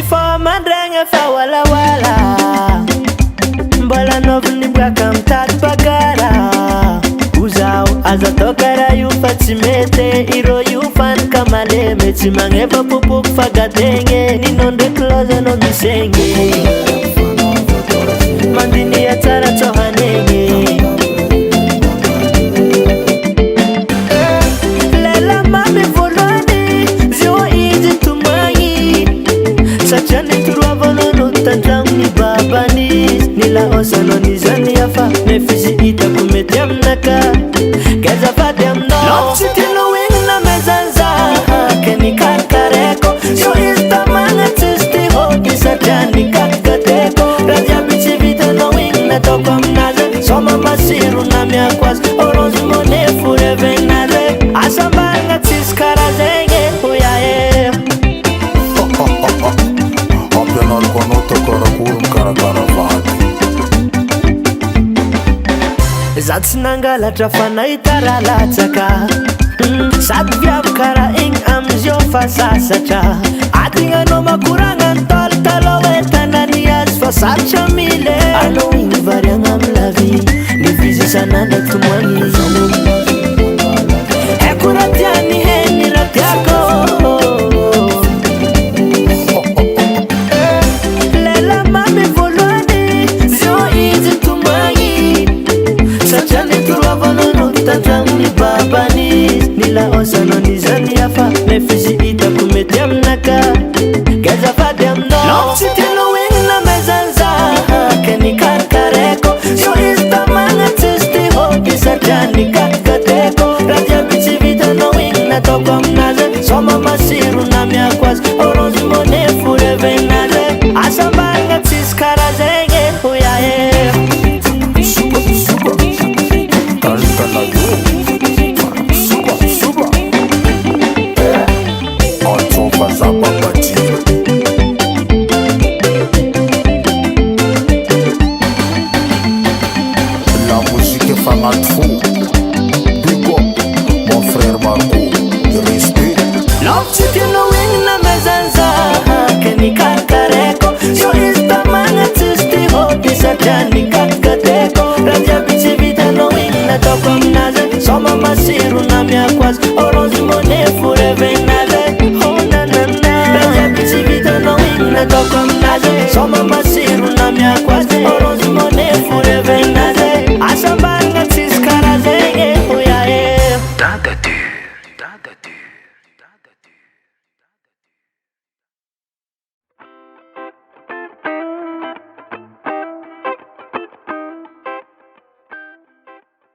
fa mandregna fa walawala mbola novony boaka mitady bagara uzao aza tokara io fa tsy mety iro io fanika malemy tsy magnefa popoky fagategny ninao ndraiky loza anao misegny mandinia tsara tsohanegny lela mamy voalohany zio izy tomagny satria nitoroavana tandragno ny babany nilahosanao nizany afa nefa izy hitako mety aminaka gazafady aminao tsy tianao igny namezanzaha nikarakareko zio izy tamagna tsisy ty hody satria nikakateko raha jiaby tsy vitanao igny nataoko aminazy soma masiro na miako azy orange money forevegnazy asambaragna tsisy karaha zegny oyae ampianariko anao takarakory mikarakara vady za tsy nangalatra fa nahita raha latsaka sady viavy karaha igny amizio fa sasatra atignaanao makoragna ntaly talo hoe tanany azy fa sarotra mile anao igny variagna amy lavi levizy isan'andro tomoagny haiko raha tiany heny raha tiako lela mamy voalohany zio izy tomagny satria nitoroavananao tandragno ny babany nilahosanao nizany afa nefa izy hitako mety aminaka gazafady aminao tsy tianao igny namezanzaha ke nikarakareko zio izy tamagna tsisy ty hody satria nikakateko raha jiaby tsy vitanao igny nataoko aminazy soma masiro na miako azy orange money forevegnazy asambaragna tsisy karaha zegny oyae La musique est fanate fou. Big up, mon frère Marco. Respect. Love tsy tianao igny namezanzaha ke nikarakareko zio izy tamagna tsisy ty hody satria nikakateko raha jiaby tsy vitanao igny nataoko aminazy soma masiro na miako azy orange money forevegnazy